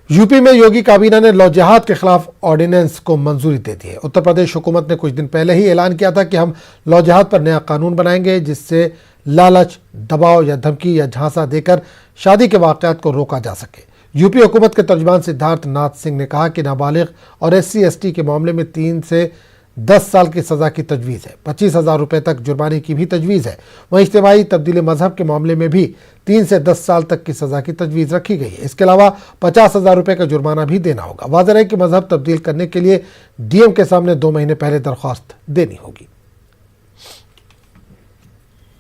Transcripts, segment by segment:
UP में योगी काबीना ने लॉ जिहाद के खिलाफ ऑर्डिनेंस को मंजूरी दे दी है। उत्तर प्रदेश हुकूमत ने कुछ दिन पहले ही ऐलान किया था कि हम लॉ जिहाद पर नया कानून बनाएंगे जिससे लालच, दबाव या धमकी या झांसा देकर शादी के वाकयात को रोका जा सके। यूपी हुकूमत के तर्जुमान सिद्धार्थ नाथ सिंह ने कहा कि नाबालिग और SC/ST के मामले में 3 से 10 साल की सजा की तजवीज़ है। 25,000 रुपये तक जुर्माने की भी तजवीज़ है। वहीं इज्तिमाई तब्दील मजहब के मामले में भी 3 से 10 साल तक की सजा की तजवीज़ रखी गई है। इसके अलावा 50,000 रुपये का जुर्माना भी देना होगा। वाज़ेह है कि मजहब तब्दील करने के लिए DM के सामने 2 महीने पहले दरख्वास्त देनी होगी।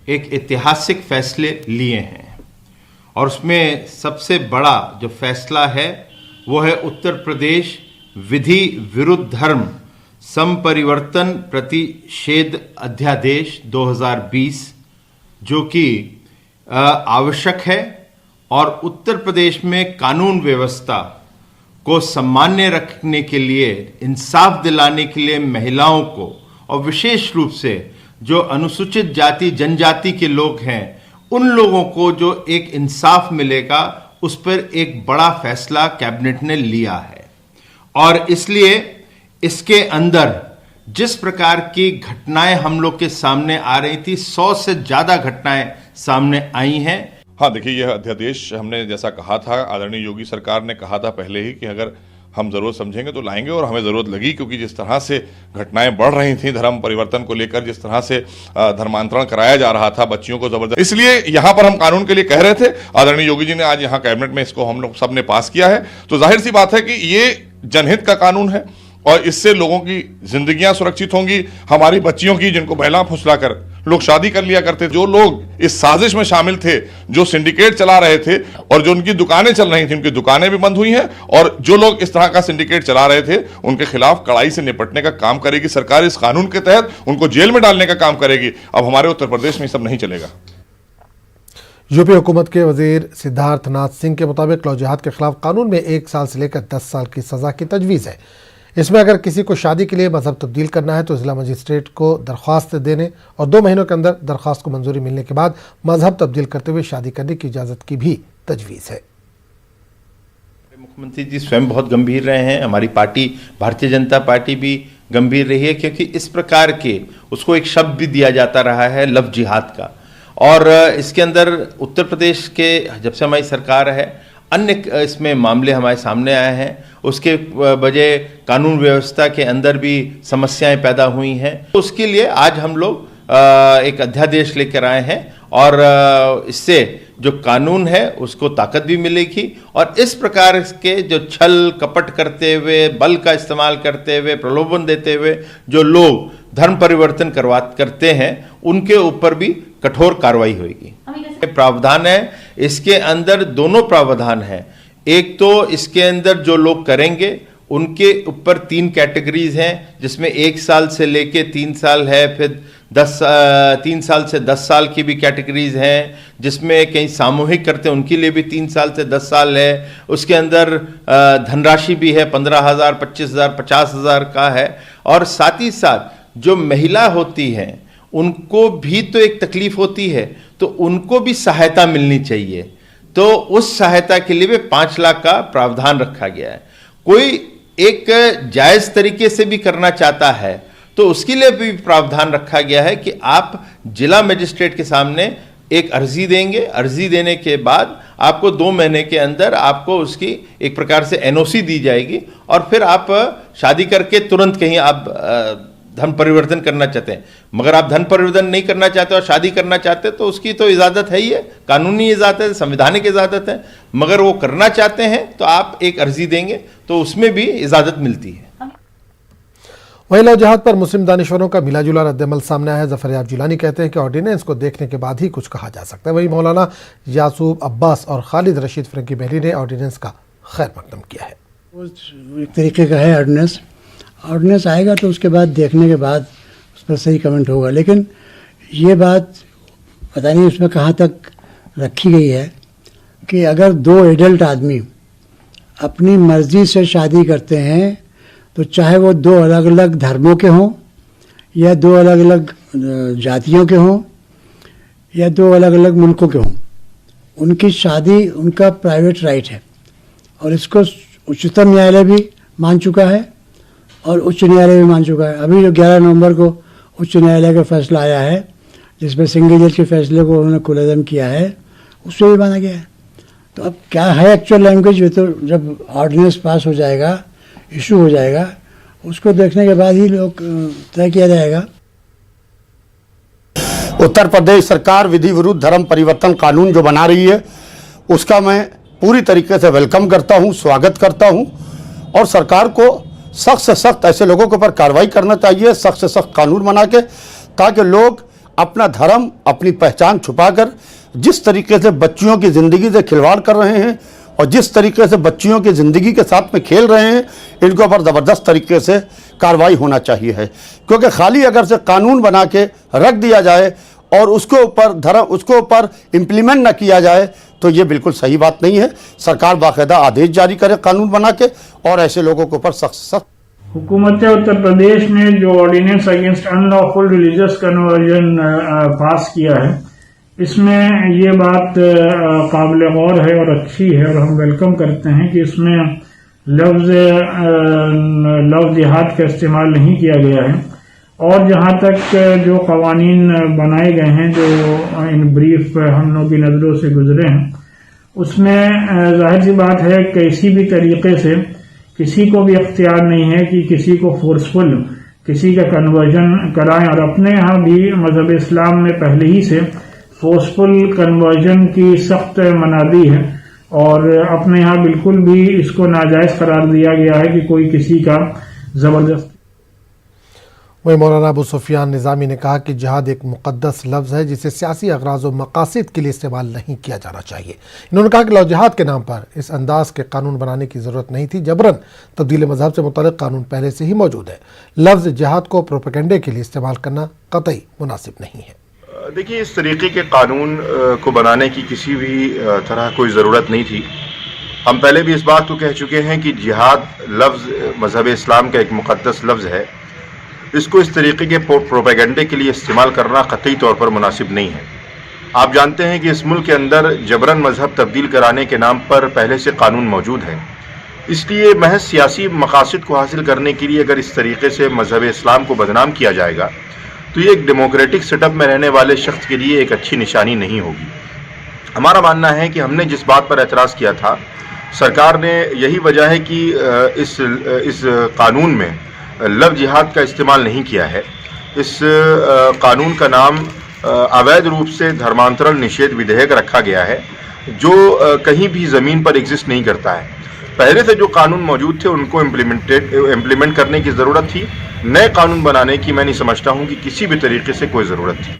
एक ऐतिहासिक फैसले लिए हैं और उसमें सबसे बड़ा जो फैसला है वो है उत्तर प्रदेश विधि विरुद्ध धर्म संपरिवर्तन प्रतिषेध अध्यादेश 2020, जो कि आवश्यक है और उत्तर प्रदेश में कानून व्यवस्था को सामान्य रखने के लिए, इंसाफ दिलाने के लिए महिलाओं को और विशेष रूप से जो अनुसूचित जाति जनजाति के लोग हैं उन लोगों को जो एक इंसाफ मिलेगा, उस पर एक बड़ा फैसला कैबिनेट ने लिया है। और इसलिए इसके अंदर जिस प्रकार की घटनाएं हम लोग के सामने आ रही थी, 100 से ज्यादा घटनाएं सामने आई हैं। हाँ, देखिए, यह अध्यादेश हमने जैसा कहा था, आदरणीय योगी सरकार ने कहा था पहले ही कि अगर हम जरूरत समझेंगे तो लाएंगे, और हमें जरूरत लगी, क्योंकि जिस तरह से घटनाएं बढ़ रही थी धर्म परिवर्तन को लेकर, जिस तरह से धर्मांतरण कराया जा रहा था बच्चियों को जबरदस्त, इसलिए यहां पर हम कानून के लिए कह रहे थे। आदरणीय योगी जी ने आज यहां कैबिनेट में इसको हम लोग सबने पास किया है। तो जाहिर सी बात है कि ये जनहित का कानून है और इससे लोगों की जिंदगियां सुरक्षित होंगी। हमारी बच्चियों की, जिनको बहला फुसला कर लोग शादी कर लिया करते, जो लोग इस साजिश में शामिल थे, जो सिंडिकेट चला रहे थे और जो उनकी दुकानें चल रही थी, उनकी दुकानें भी बंद हुई हैं। और जो लोग इस तरह का सिंडिकेट चला रहे थे उनके खिलाफ कड़ाई से निपटने का काम करेगी सरकार। इस कानून के तहत उनको जेल में डालने का काम करेगी। अब हमारे उत्तर प्रदेश में सब नहीं चलेगा। यूपी हुकूमत के वजीर सिद्धार्थ नाथ सिंह के मुताबिक लॉ जिहाद के खिलाफ कानून में 1 साल से लेकर 10 साल की सजा की तजवीज़ है। इसमें अगर किसी को शादी के लिए मजहब तब्दील करना है तो जिला मजिस्ट्रेट को दरख्वास्त देने और 2 महीनों के अंदर दरख्वास्त को मंजूरी मिलने के बाद मजहब तब्दील करते हुए शादी करने की इजाज़त की भी तजवीज़ है। मुख्यमंत्री जी स्वयं बहुत गंभीर रहे हैं, हमारी पार्टी भारतीय जनता पार्टी भी गंभीर रही है, क्योंकि इस प्रकार के उसको एक शब्द भी दिया जाता रहा है लफ्ज़ जिहाद का। और इसके अंदर उत्तर प्रदेश के जब से हमारी सरकार है, अन्य इसमें मामले हमारे सामने आए हैं। उसके वजह कानून व्यवस्था के अंदर भी समस्याएं पैदा हुई हैं। उसके लिए आज हम लोग एक अध्यादेश लेकर आए हैं और इससे जो कानून है उसको ताकत भी मिलेगी। और इस प्रकार के जो छल कपट करते हुए, बल का इस्तेमाल करते हुए, प्रलोभन देते हुए जो लोग धर्म परिवर्तन करते हैं, उनके ऊपर भी कठोर कार्रवाई होगी। प्रावधान है, इसके अंदर दोनों प्रावधान है। एक तो इसके अंदर जो लोग करेंगे उनके ऊपर 3 कैटेगरीज हैं, जिसमें 1 साल से लेके 3 साल है, फिर 3 साल से 10 साल की भी कैटेगरीज हैं, जिसमें कहीं सामूहिक करते हैं उनके लिए भी 3 साल से 10 साल है। उसके अंदर धनराशि भी है, 15,000, 25,000, 50,000 का है। और साथ ही साथ जो महिला होती हैं उनको भी तो एक तकलीफ होती है, तो उनको भी सहायता मिलनी चाहिए। तो उस सहायता के लिए भी 5 लाख का प्रावधान रखा गया है। कोई एक जायज़ तरीके से भी करना चाहता है तो उसके लिए भी प्रावधान रखा गया है कि आप जिला मजिस्ट्रेट के सामने एक अर्जी देंगे। अर्जी देने के बाद आपको 2 महीने के अंदर आपको उसकी एक प्रकार से NOC दी जाएगी और फिर आप शादी करके तुरंत कहीं आप धर्म परिवर्तन करना चाहते हैं। मगर आप धर्म परिवर्तन नहीं करना चाहते और शादी करना चाहते तो उसकी तो इजाज़त है ही है, कानूनी इजाज़त है, संवैधानिक इजाज़त है। मगर वो करना चाहते हैं तो आप एक अर्जी देंगे तो उसमें भी इजाज़त मिलती है। वहीं लॉ जिहाद पर मुस्लिम दानिशवरों का मिला जुला रद्दअमल सामने आया है। जफर याब जिलानी कहते हैं कि ऑर्डिनेंस को देखने के बाद ही कुछ कहा जा सकता है। वहीं मौलाना यासूब अब्बास और खालिद रशीद फ़िरंगी बहली ने ऑर्डिनेंस का खैर मकदम किया है। एक तरीके का है ऑर्डिनेंस आएगा तो उसके बाद देखने के बाद उस पर सही कमेंट होगा। लेकिन ये बात पता नहीं उसमें कहाँ तक रखी गई है कि अगर 2 एडल्ट आदमी अपनी मर्ज़ी से शादी करते हैं तो चाहे वो 2 अलग अलग धर्मों के हों या 2 अलग अलग जातियों के हों या 2 अलग अलग मुल्कों के हों, उनकी शादी उनका प्राइवेट राइट है और इसको उच्चतम न्यायालय भी मान चुका है और उच्च न्यायालय भी मान चुका है। अभी जो 11 नवंबर को उच्च न्यायालय का फैसला आया है, जिसमें सिंगल जज के फैसले को उन्होंने कुलअदम किया है, उससे भी माना गया है। तो अब क्या है एक्चुअल लैंग्वेज, वे तो जब ऑर्डिनेंस पास हो जाएगा, इशू हो जाएगा, उसको देखने के बाद ही लोग तय किया जाएगा। उत्तर प्रदेश सरकार विधि विरुद्ध धर्म परिवर्तन कानून जो बना रही है उसका मैं पूरी तरीके से वेलकम करता हूं, स्वागत करता हूं और सरकार को सख्त से सख्त ऐसे लोगों के ऊपर कार्रवाई करना चाहिए, सख्त से सख्त कानून बना के, ताकि लोग अपना धर्म, अपनी पहचान छुपाकर जिस तरीके से बच्चियों की ज़िंदगी से खिलवाड़ कर रहे हैं और जिस तरीके से बच्चियों की ज़िंदगी के साथ में खेल रहे हैं, इनके ऊपर ज़बरदस्त तरीके से कार्रवाई होना चाहिए है। क्योंकि खाली अगर से कानून बना के रख दिया जाए और उसके ऊपर इम्प्लीमेंट न किया जाए तो ये बिल्कुल सही बात नहीं है। सरकार बाकायदा आदेश जारी करे कानून बना के और ऐसे लोगों के ऊपर सख्त हुकूमत उत्तर प्रदेश ने जो ordinance against unlawful religious conversion pass किया है, इसमें ये बात काबिल गौर है और अच्छी है और हम वेलकम करते हैं कि इसमें लफ्ज जिहाद का इस्तेमाल नहीं किया गया है। और जहाँ तक जो कवानीन बनाए गए हैं, जो इन ब्रीफ हम लोग की नज़रों से गुजरे हैं, उसमें जाहिर सी बात है किसी भी तरीके से किसी को भी अख्तियार नहीं है कि किसी को फोर्सफुल किसी का कन्वर्जन कराएं। और अपने यहाँ भी मजहब इस्लाम में पहले ही से फोर्सफुल कन्वर्जन की सख्त मनादी है और अपने यहाँ बिल्कुल भी इसको नाजायज़ करार दिया गया है कि कोई किसी का ज़बरदस्त। वहीं मौलाना अबू सुफियान निज़ामी ने कहा कि जिहाद एक मुक़द्दस लफ्ज़ है जिसे सियासी अगराज़ और मकासद के लिए इस्तेमाल नहीं किया जाना चाहिए। इन्होंने कहा कि लव जिहाद के नाम पर इस अंदाज के कानून बनाने की ज़रूरत नहीं थी। जबरन तब्दील मज़हब से मुतल्लिक़ कानून पहले से ही मौजूद है। लफ्ज़ जिहाद को प्रोपेगेंडे के लिए इस्तेमाल करना कतई मुनासिब नहीं है। देखिए, इस तरीके के कानून को बनाने की किसी भी तरह कोई ज़रूरत नहीं थी। हम पहले भी इस बात को कह चुके हैं कि जिहाद लफ्ज़ मज़हब इस्लाम का एक मुक़द्दस लफ्ज़ है। इसको इस तरीके के प्रोपेगेंडे के लिए इस्तेमाल करना कतई तौर पर मुनासिब नहीं है। आप जानते हैं कि इस मुल्क के अंदर जबरन मज़हब तब्दील कराने के नाम पर पहले से कानून मौजूद है। इसलिए महज सियासी मकासद को हासिल करने के लिए अगर इस तरीके से मज़हब इस्लाम को बदनाम किया जाएगा तो ये एक डेमोक्रेटिक सेटअप में रहने वाले शख्स के लिए एक अच्छी निशानी नहीं होगी। हमारा मानना है कि हमने जिस बात पर एतराज़ किया था, सरकार ने यही वजह है कि इस कानून में लव जिहाद का इस्तेमाल नहीं किया है। इस कानून का नाम अवैध रूप से धर्मांतरण निषेध विधेयक रखा गया है, जो कहीं भी ज़मीन पर एग्जिस्ट नहीं करता है। पहले से जो कानून मौजूद थे उनको इम्प्लीमेंट करने की ज़रूरत थी। नए कानून बनाने की मैं नहीं समझता हूँ कि किसी भी तरीके से कोई ज़रूरत थी।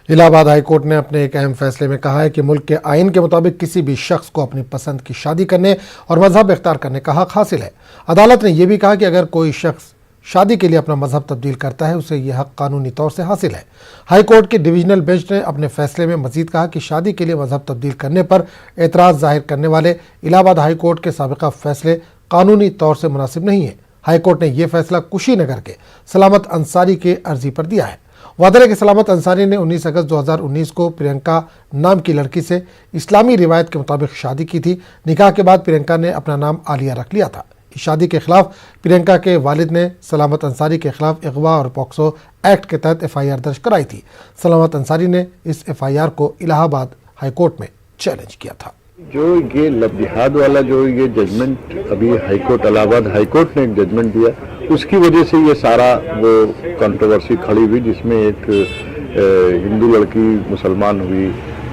इलाहाबाद हाईकोर्ट ने अपने एक अहम फैसले में कहा है कि मुल्क के आइन के मुताबिक किसी भी शख्स को अपनी पसंद की शादी करने और मजहब इख्तियार करने का हक हासिल है। अदालत ने यह भी कहा कि अगर कोई शख्स शादी के लिए अपना मजहब तब्दील करता है, उसे यह हक कानूनी तौर से हासिल है। हाईकोर्ट के डिवीजनल बेंच ने अपने फैसले में मजीद कहा कि शादी के लिए मजहब तब्दील करने पर एतराज़ जाहिर करने वाले इलाहाबाद हाईकोर्ट के साबिका फैसले कानूनी तौर से मुनासिब नहीं है। हाईकोर्ट ने यह फैसला कुशीनगर के सलामत अंसारी के अर्जी पर दिया है। वादे है कि सलामत अंसारी ने 19 अगस्त 2019 को प्रियंका नाम की लड़की से इस्लामी रिवायत के मुताबिक शादी की थी। निकाह के बाद प्रियंका ने अपना नाम आलिया रख लिया था। इस शादी के खिलाफ प्रियंका के वालिद ने सलामत अंसारी के खिलाफ अगवा और पॉक्सो एक्ट के तहत FIR दर्ज कराई थी। सलामत अंसारी ने इस FIR को इलाहाबाद हाईकोर्ट में चैलेंज किया था। जो ये लव जिहाद वाला जो ये जजमेंट अभी हाईकोर्ट इलाहाबाद हाईकोर्ट ने एक जजमेंट दिया, उसकी वजह से ये सारा वो कंट्रोवर्सी खड़ी हुई, जिसमें एक हिंदू लड़की मुसलमान हुई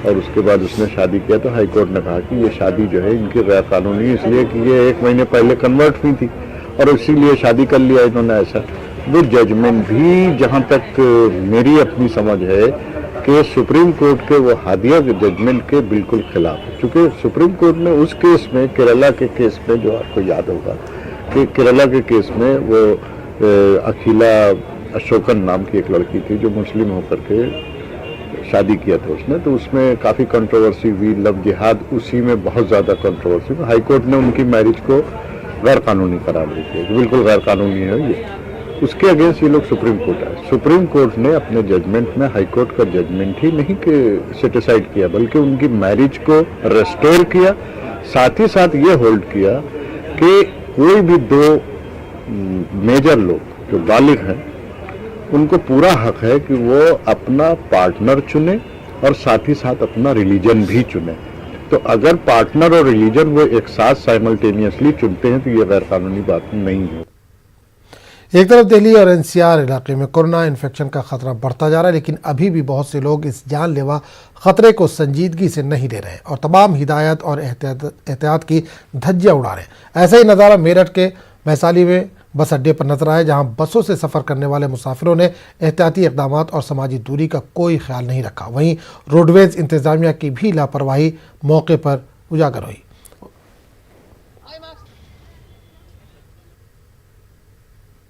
और उसके बाद उसने शादी किया। तो हाईकोर्ट ने कहा कि ये शादी जो है इनकी गैर कानूनी, इसलिए कि ये 1 महीने पहले कन्वर्ट हुई थी और इसीलिए शादी कर लिया इन्होंने। ऐसा वो जजमेंट भी जहाँ तक मेरी अपनी समझ है कि सुप्रीम कोर्ट के वो हादिया के जजमेंट के बिल्कुल खिलाफ है। चूँकि सुप्रीम कोर्ट ने उस केस में, केरला के केस में, जो आपको याद होगा कि केरला के केस में वो अखिला अशोकन नाम की एक लड़की थी जो मुस्लिम होकर के शादी किया था उसने, तो उसमें काफ़ी कंट्रोवर्सी हुई। लव जिहाद उसी में बहुत ज़्यादा कंट्रोवर्सी हुई। हाईकोर्ट ने उनकी मैरिज को गैर कानूनी करार दी थी, बिल्कुल गैर कानूनी है ये। उसके अगेंस्ट ये लोग सुप्रीम कोर्ट आए। सुप्रीम कोर्ट ने अपने जजमेंट में हाईकोर्ट का जजमेंट ही नहीं कि सेटिसाइड किया, बल्कि उनकी मैरिज को रेस्टोर किया। साथ ही साथ ये होल्ड किया कि कोई भी दो मेजर लोग जो बालिग हैं उनको पूरा हक है कि वो अपना पार्टनर चुने और साथ ही साथ अपना रिलीजन भी चुने। तो अगर पार्टनर और रिलीजन वो एक साथ साइमल्टेनियसली चुनते हैं तो ये गैर कानूनी बात नहीं है। एक तरफ दिल्ली और एनसीआर इलाके में कोरोना इन्फेक्शन का खतरा बढ़ता जा रहा है, लेकिन अभी भी बहुत से लोग इस जानलेवा खतरे को संजीदगी से नहीं ले रहे और तमाम हिदायत और एहतियात की धज्जियां उड़ा रहे हैं। ऐसा ही नज़ारा मेरठ के वैशाली में बस अड्डे पर नजर आए, जहां बसों से सफ़र करने वाले मुसाफिरों ने एहतियाती इकदाम और समाजी दूरी का कोई ख्याल नहीं रखा। वहीं रोडवेज इंतजामिया की भी लापरवाही मौके पर उजागर हुई।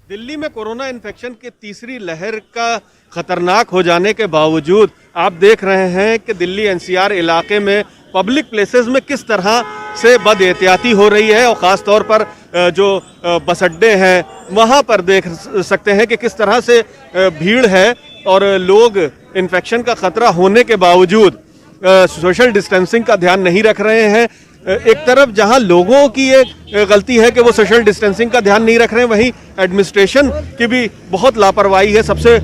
दिल्ली में कोरोना इन्फेक्शन की तीसरी लहर का खतरनाक हो जाने के बावजूद आप देख रहे हैं कि दिल्ली एनसीआर इलाके में पब्लिक प्लेसेस में किस तरह से बद एहतियाती हो रही है, और ख़ास तौर पर जो बस अड्डे हैं वहाँ पर देख सकते हैं कि किस तरह से भीड़ है और लोग इन्फेक्शन का खतरा होने के बावजूद सोशल डिस्टेंसिंग का ध्यान नहीं रख रहे हैं। एक तरफ जहां लोगों की एक गलती है कि वो सोशल डिस्टेंसिंग का ध्यान नहीं रख रहे हैं, वहीं एडमिनिस्ट्रेशन की भी बहुत लापरवाही है। सबसे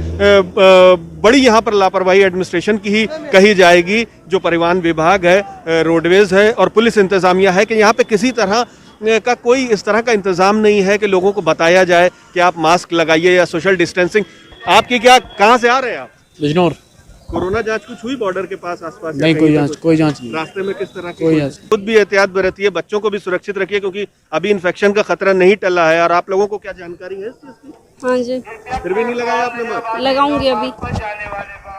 बड़ी यहाँ पर लापरवाही एडमिनिस्ट्रेशन की ही कही जाएगी, जो परिवहन विभाग है, रोडवेज है और पुलिस इंतजामिया है, कि यहाँ पे किसी तरह का कोई इस तरह का इंतजाम नहीं है कि लोगों को बताया जाए कि आप मास्क लगाइए या सोशल डिस्टेंसिंग। आपकी क्या, कहाँ से आ रहे हैं आप? बिजनौर। कोरोना जांच कुछ हुई बॉर्डर के पास आसपास? नहीं, कोई जांच नहीं। रास्ते में किस तरह की? कोई जांच। खुद भी एहतियात बरतिए, बच्चों को भी सुरक्षित रखिए, क्योंकि अभी इन्फेक्शन का खतरा नहीं टला है। और आप लोगों को क्या जानकारी है इस चीज की? हाँ जी। फिर भी नहीं लगाया आपने मास्क? लगाऊंगी अभी।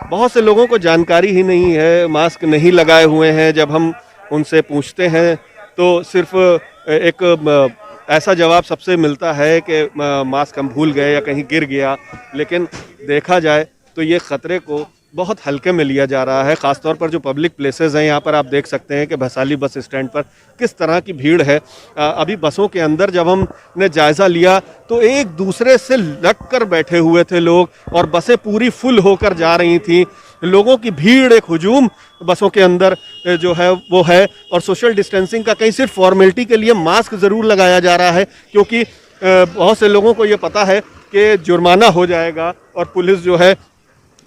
बहुत से लोगों को जानकारी ही नहीं है, मास्क नहीं लगाए हुए हैं। जब हम उनसे पूछते हैं तो सिर्फ एक ऐसा जवाब सबसे मिलता है कि मास्क हम भूल गए या कहीं गिर गया। लेकिन देखा जाए तो ये खतरे को बहुत हल्के में लिया जा रहा है। ख़ासतौर पर जो पब्लिक प्लेसेस हैं, यहाँ पर आप देख सकते हैं कि वैशाली बस स्टैंड पर किस तरह की भीड़ है। अभी बसों के अंदर जब हमने जायज़ा लिया तो एक दूसरे से लग कर बैठे हुए थे लोग, और बसें पूरी फुल होकर जा रही थी। लोगों की भीड़, एक हुजूम बसों के अंदर जो है वो है। और सोशल डिस्टेंसिंग का कहीं सिर्फ फॉर्मेलिटी के लिए मास्क ज़रूर लगाया जा रहा है, क्योंकि बहुत से लोगों को ये पता है कि जुर्माना हो जाएगा। और पुलिस जो है,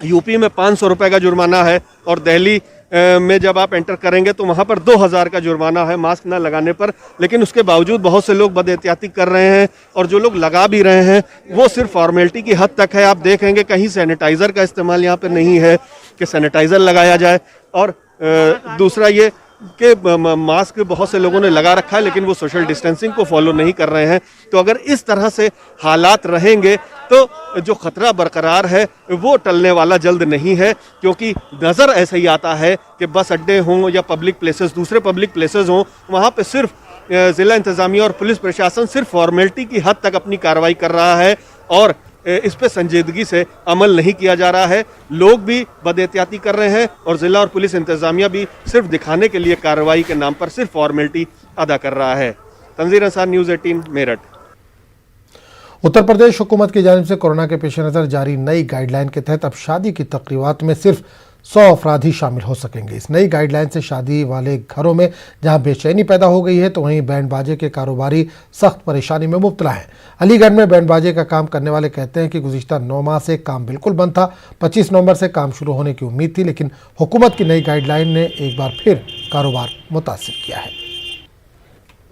यूपी में 500 रुपये का जुर्माना है, और दिल्ली में जब आप एंटर करेंगे तो वहाँ पर 2000 का जुर्माना है मास्क ना लगाने पर। लेकिन उसके बावजूद बहुत से लोग बदएहतियाती कर रहे हैं, और जो लोग लगा भी रहे हैं वो सिर्फ फॉर्मेलिटी की हद तक है। आप देखेंगे कहीं सैनिटाइज़र का इस्तेमाल यहाँ पर नहीं है कि सैनिटाइज़र लगाया जाए। और दूसरा ये कि मास्क बहुत से लोगों ने लगा रखा है, लेकिन वो सोशल डिस्टेंसिंग को फॉलो नहीं कर रहे हैं। तो अगर इस तरह से हालात रहेंगे तो जो खतरा बरकरार है वो टलने वाला जल्द नहीं है, क्योंकि नज़र ऐसा ही आता है कि बस अड्डे हों या पब्लिक प्लेसेस, दूसरे पब्लिक प्लेसेस हों, वहाँ पे सिर्फ ज़िला इंतज़ामिया और पुलिस प्रशासन सिर्फ फॉर्मेलिटी की हद तक अपनी कार्रवाई कर रहा है, और इस पे संजीदगी से अमल नहीं किया जा रहा है। लोग भी बदएहतियाती कर रहे हैं, और ज़िला और पुलिस इंतज़ामिया भी सिर्फ दिखाने के लिए कार्रवाई के नाम पर सिर्फ फॉर्मेलिटी अदा कर रहा है। तंजीर अंसार, न्यूज़ 18, मेरठ। उत्तर प्रदेश हुकूमत की जानिब से कोरोना के पेश नज़र जारी नई गाइडलाइन के तहत अब शादी की तकरीबात में सिर्फ 100 अफराद ही शामिल हो सकेंगे। इस नई गाइडलाइन से शादी वाले घरों में जहां बेचैनी पैदा हो गई है, तो वहीं बैंड बाजे के कारोबारी सख्त परेशानी में मुब्तला है। अलीगढ़ में बैंड बाजे का काम करने वाले कहते हैं कि गुज़िश्ता 9 माह से काम बिल्कुल बंद था। 25 नवंबर से काम शुरू होने की उम्मीद थी, लेकिन हुकूमत की नई गाइडलाइन ने एक बार फिर कारोबार मुतासिर किया है।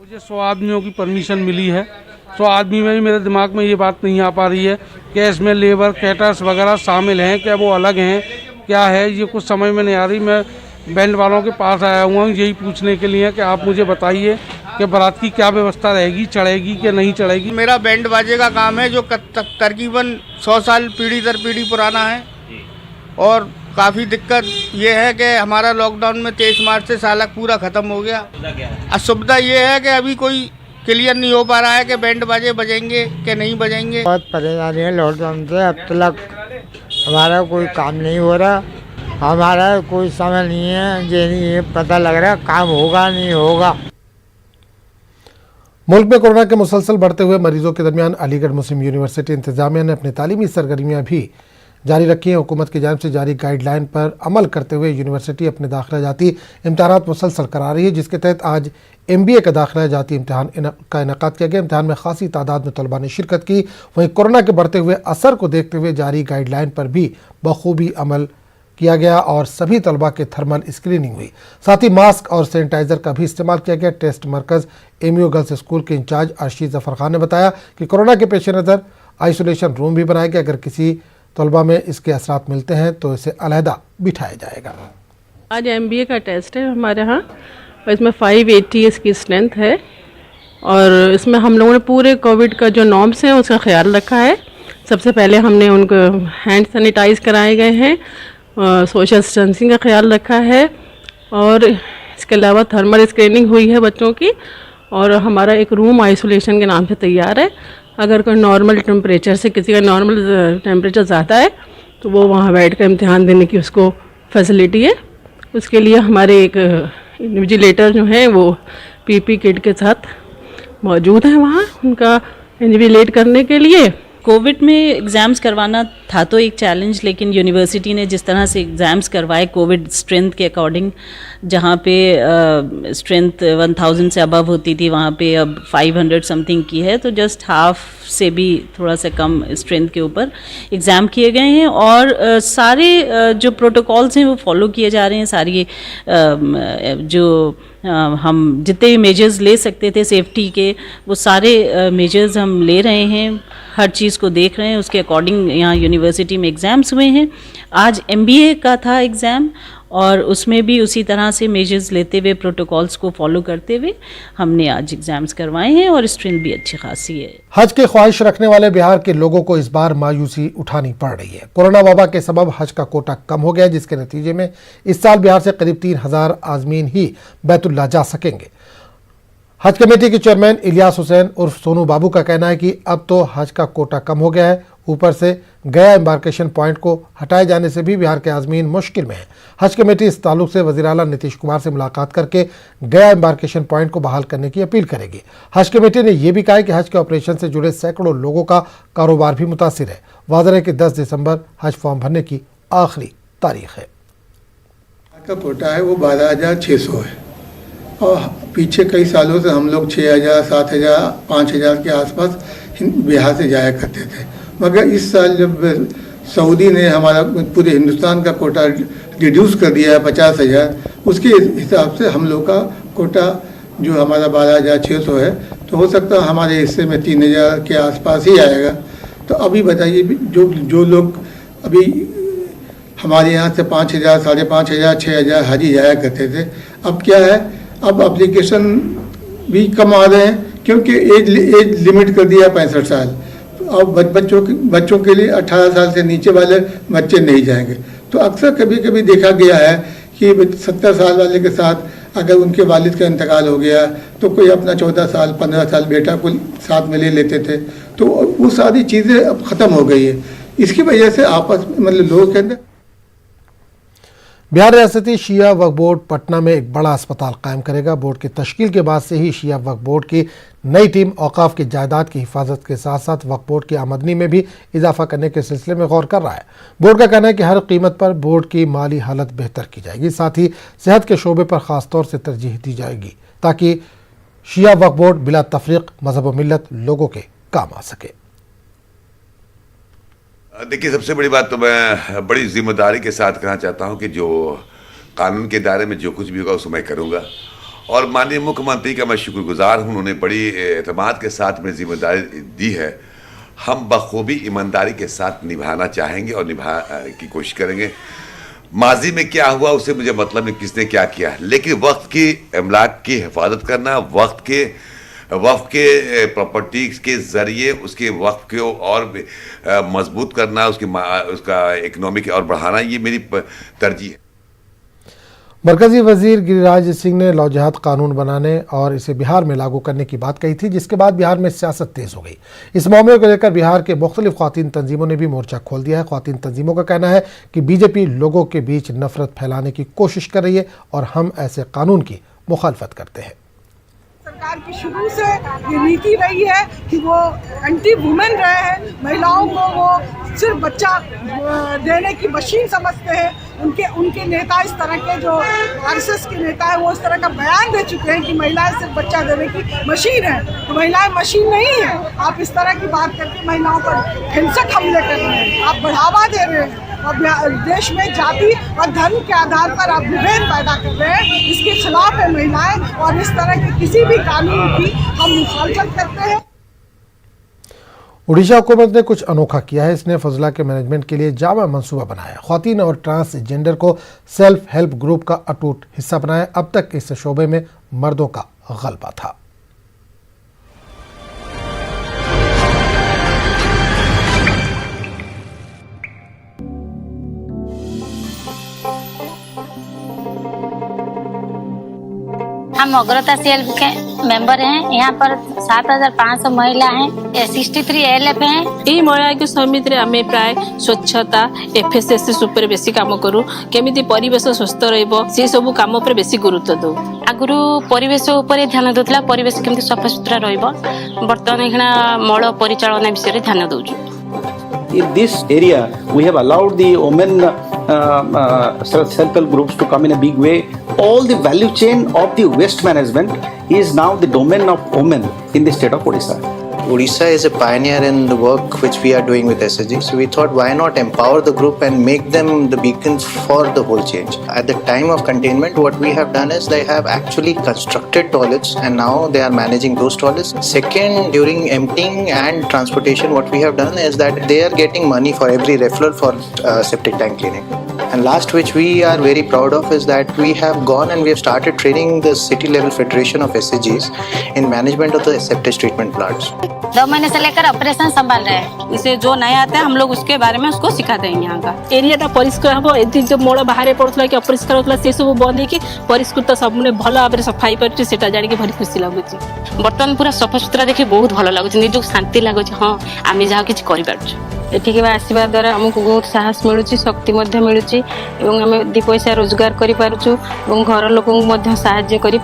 मुझे 100 आदमियों की परमिशन मिली है। 100 आदमी में भी मेरे दिमाग में ये बात नहीं आ पा रही है कि इसमें लेबर कैटर्स वगैरह शामिल हैं, क्या वो अलग हैं, क्या है, ये कुछ समझ में नहीं आ रही। मैं बैंड वालों के पास आया हुआ हूँ यही पूछने के लिए कि आप मुझे बताइए कि बारात की क्या व्यवस्था रहेगी, चढ़ेगी कि नहीं चढ़ेगी। मेरा बैंड बाजे का काम है जो तकरीबन 100 साल पीढ़ी दर पीढ़ी पुराना है, और काफ़ी दिक्कत ये है कि हमारा लॉकडाउन में 23 मार्च से साल पूरा ख़त्म हो गया। असुविधा ये है कि अभी कोई क्लियर नहीं हो पा रहा है कि बैंड बाजे बजेंगे कि नहीं बजेंगे। बहुत परेशानी है लॉकडाउन से, अब तक हमारा कोई काम नहीं हो रहा, हमारा कोई समय नहीं है, ये पता लग रहा है काम होगा नहीं होगा। मुल्क में कोरोना के मुसलसल बढ़ते हुए मरीजों के दरमियान अलीगढ़ मुस्लिम यूनिवर्सिटी इंतजामिया ने अपनी तालीमी सरगर्मियां भी जारी रखी है। हुकूमत की जानिब से जारी गाइडलाइन पर अमल करते हुए यूनिवर्सिटी अपने दाखिला जाती इम्तहानात मुसलसल करा रही है, जिसके तहत आज MBA का दाखिला जाती इम्तहान का इनेकाद किया गया। इम्तहान में खासी तादाद में तलबा ने शिरकत की। वहीं कोरोना के बढ़ते हुए असर को देखते हुए जारी गाइडलाइन पर भी बखूबी अमल किया गया और सभी तलबा के थर्मल स्क्रीनिंग हुई। साथ ही मास्क और सैनिटाइजर का भी इस्तेमाल किया गया। टेस्ट मरकज़ MU गर्ल्स स्कूल के इंचार्ज अर्शीद जफर खान ने बताया कि कोरोना के पेश नज़र आइसोलेशन रूम भी बनाया गया। अगर किसी तलबा में इसके असरात मिलते हैं तो इसे अलहदा बिठाया जाएगा। आज MBA का टेस्ट है हमारे यहाँ, इसमें 580 इसकी स्ट्रेंथ है और इसमें हम लोगों ने पूरे कोविड का जो नॉर्म्स हैं उसका ख्याल रखा है। सबसे पहले हमने उनको हैंड सैनिटाइज कराए गए हैं, सोशल डिस्टेंसिंग का ख्याल रखा है और इसके अलावा थर्मल स्क्रीनिंग हुई है बच्चों की और हमारा एक रूम आइसोलेशन के नाम से तैयार है। अगर कोई नॉर्मल टेम्परेचर से किसी का नॉर्मल टेम्परेचर ज़्यादा है तो वो वहाँ बैठ कर इम्तहान देने की उसको फैसिलिटी है। उसके लिए हमारे एक इन्विजिलेटर जो हैं वो PP किट के साथ मौजूद हैं वहाँ उनका इन्विजिलेट करने के लिए। कोविड में एग्ज़ाम्स करवाना था तो एक चैलेंज, लेकिन यूनिवर्सिटी ने जिस तरह से एग्ज़ाम्स करवाए कोविड स्ट्रेंथ के अकॉर्डिंग, जहाँ पे स्ट्रेंथ 1000 से अबव होती थी वहाँ पे अब 500 समथिंग की है, तो जस्ट हाफ से भी थोड़ा सा कम स्ट्रेंथ के ऊपर एग्ज़ाम किए गए हैं और सारे जो प्रोटोकॉल्स हैं वो फॉलो किए जा रहे हैं। सारी जो हम जितने भी मेजर्स ले सकते थे सेफ्टी के वो सारे मेजर्स हम ले रहे हैं, हर चीज़ को देख रहे हैं, उसके अकॉर्डिंग यहाँ यूनिवर्सिटी में एग्ज़ाम्स हुए हैं। आज MBA का था एग्ज़ाम और उसमें भी उसी तरह से मेजर्स लेते हुए प्रोटोकॉल्स को फॉलो करते हुए हमने आज एग्ज़ाम्स करवाए हैं और स्ट्रेंथ भी अच्छी खासी है। हज की ख्वाहिश रखने वाले बिहार के लोगों को इस बार मायूसी उठानी पड़ रही है। कोरोना वबा के सबब हज का कोटा कम हो गया, जिसके नतीजे में इस साल बिहार से करीब 3000 आज़मीन ही बैतुल्लाह जा सकेंगे। हज कमेटी के चेयरमैन इलियास हुसैन उर्फ सोनू बाबू का कहना है कि अब तो हज का कोटा कम हो गया है, ऊपर से गया एम्बार्केशन पॉइंट को हटाए जाने से भी बिहार के आज़मीन मुश्किल में है। हज कमेटी इस ताल्लुक से वज़ीर आला नीतीश कुमार से मुलाकात करके गया एम्बार्केशन पॉइंट को बहाल करने की अपील करेगी। हज कमेटी ने यह भी कहा है कि हज के ऑपरेशन से जुड़े सैकड़ों लोगों का कारोबार भी मुतासिर है। वाज़ेह है कि 10 दिसंबर हज फॉर्म भरने की आखिरी तारीख है। का कोटा है वो 12,600 है और पीछे कई सालों से हम लोग 6,000, 7,000, 5,000 के आसपास बिहार से जाया करते थे, मगर इस साल जब सऊदी ने हमारा पूरे हिंदुस्तान का कोटा रिड्यूस कर दिया है 50,000, उसके हिसाब से हम लोग का कोटा जो हमारा 12,600 है, तो हो सकता है हमारे हिस्से में 3,000 के आसपास ही आएगा। तो अभी बताइए जो लोग अभी हमारे यहाँ से 5,000, 5,500, 6,000 हाजी जाया करते थे, अब क्या है, अब एप्लीकेशन भी कम आ रहे हैं क्योंकि एज लिमिट कर दिया 65 साल। अब बच्चों के लिए 18 साल से नीचे वाले बच्चे नहीं जाएंगे। तो अक्सर कभी कभी देखा गया है कि 70 साल वाले के साथ अगर उनके वालिद का इंतकाल हो गया तो कोई अपना 14 साल 15 साल बेटा को साथ में ले लेते थे, तो वो सारी चीज़ें अब ख़त्म हो गई है। इसकी वजह से आपस में मतलब लोगों के अंदर बिहार रियासती शिया वक्फ बोर्ड पटना में एक बड़ा अस्पताल कायम करेगा। बोर्ड की तश्कील के बाद से ही शिया वक्फ बोर्ड की नई टीम औकाफ की जायदाद की हिफाजत के साथ साथ वक्फ बोर्ड की आमदनी में भी इजाफा करने के सिलसिले में गौर कर रहा है। बोर्ड का कहना है कि हर कीमत पर बोर्ड की माली हालत बेहतर की जाएगी, साथ ही सेहत के शोबे पर ख़ास तौर से तरजीह दी जाएगी ताकि शिया वक्फ बोर्ड बिला तफरीक मजहब व मिल्लत लोगों के काम आ सके। देखिए, सबसे बड़ी बात तो मैं बड़ी जिम्मेदारी के साथ कहना चाहता हूं कि जो कानून के दायरे में जो कुछ भी होगा उसको मैं करूंगा और माननीय मुख्यमंत्री का मैं शुक्रगुजार हूं। उन्होंने बड़ी एतमाद के साथ में जिम्मेदारी दी है। हम बखूबी ईमानदारी के साथ निभाना चाहेंगे और निभा की कोशिश करेंगे। माजी में क्या हुआ उससे मुझे मतलब नहीं किसने क्या किया, लेकिन वक्त की अमलाक की हिफाजत करना, वक्फ के प्रॉपर्टीज के ज़रिए उसके वक्फ को और मजबूत करना, उसका इकनॉमिक और बढ़ाना, ये मेरी तरजीह है। मरकजी वजीर गिरिराज सिंह ने लॉ जिहाद कानून बनाने और इसे बिहार में लागू करने की बात कही थी, जिसके बाद बिहार में सियासत तेज हो गई। इस मामले को लेकर बिहार के मुख्तलिफ ख्वातीन तंजीमों ने भी मोर्चा खोल दिया है। ख्वातीन तंजीमों का कहना है कि बीजेपी लोगों के बीच नफरत फैलाने की कोशिश कर रही है और हम ऐसे कानून की मुखालफत करते हैं। सरकार की शुरू से ये नीति रही है कि वो एंटी वुमेन रहे हैं, महिलाओं को वो सिर्फ बच्चा देने की मशीन समझते हैं। उनके नेता इस तरह के जो आरएसएस के नेता है वो इस तरह का बयान दे चुके हैं कि महिलाएं सिर्फ बच्चा देने की मशीन है। तो महिलाएं मशीन नहीं है। आप इस तरह की बात करके महिलाओं पर हिंसक हमले कर रहे हैं, आप बढ़ावा दे रहे हैं और देश में जाति और धर्म के आधार पर आप विभेद पैदा कर रहे हैं। इसके खिलाफ है महिलाएं और इस तरह के किसी भी कानून की हम मुखालफत करते हैं। उड़ीसा हुकूमत ने कुछ अनोखा किया है। इसने फजला के मैनेजमेंट के लिए जामा मंसूबा बनाया, ख्वातीन और ट्रांसजेंडर को सेल्फ हेल्प ग्रुप का अटूट हिस्सा बनाया। अब तक इस शोबे में मर्दों का गलबा था। हम अग्रता सेल के मेंबर हैं। यहाँ पर 7500 महिला हैं, 63 एलएफ हैं। यही महिला समिति रे आमे प्राय स्वच्छता एफएसएससी सुपर बेसी काम करू, केमिति परिवेश स्वस्थ रहइबो से सब काम पर बेसी गुरुत्व दो। आगुरु परिवेश ऊपर ध्यान देउतला, परिवेश केमिति सफा सुतरा रहइबो। वर्तमान एखना मळ परिचालन विषय रे ध्यान दउछु। In this area, we have allowed the women self-help groups to come in a big way. All the value chain of the waste management is now the domain of women in the state of Odisha. Odisha is a pioneer in the work which we are doing with SSG. So we thought, why not empower the group and make them the beacons for the whole change. At the time of containment, what we have done is they have actually constructed toilets and now they are managing those toilets. Second, during emptying and transportation, what we have done is that they are getting money for every refill for septic tank cleaning. And last, which we are very proud of, is that we have gone and we have started training the city level federation of SSGs in management of the septic treatment plants. 2 महीने से लेकर operation संभाल रहे हैं। इसे जो नया आता है हम लोग उसके बारे में उसको सिखाते हैं। यहाँ का एरिया परिष्कार हम एति जो मोड़ बाहर पड़ता कि अपरिष्कार होता से सब बंद होकर परिष्कृत सब भल भाव में सफाई कर जानिक भारी खुशी लगुच। बर्तमान पूरा सफा सुतरा देखिए बहुत भल लगुच, निजक शांति लगुच। हाँ आम जहाँ किसी कर एठिक आसवा द्वारा आमको बहुत साहस मिलूँ, शक्ति मिलूँ, आम 2 पैसा रोजगार कर घर लोक साहाय्य कर।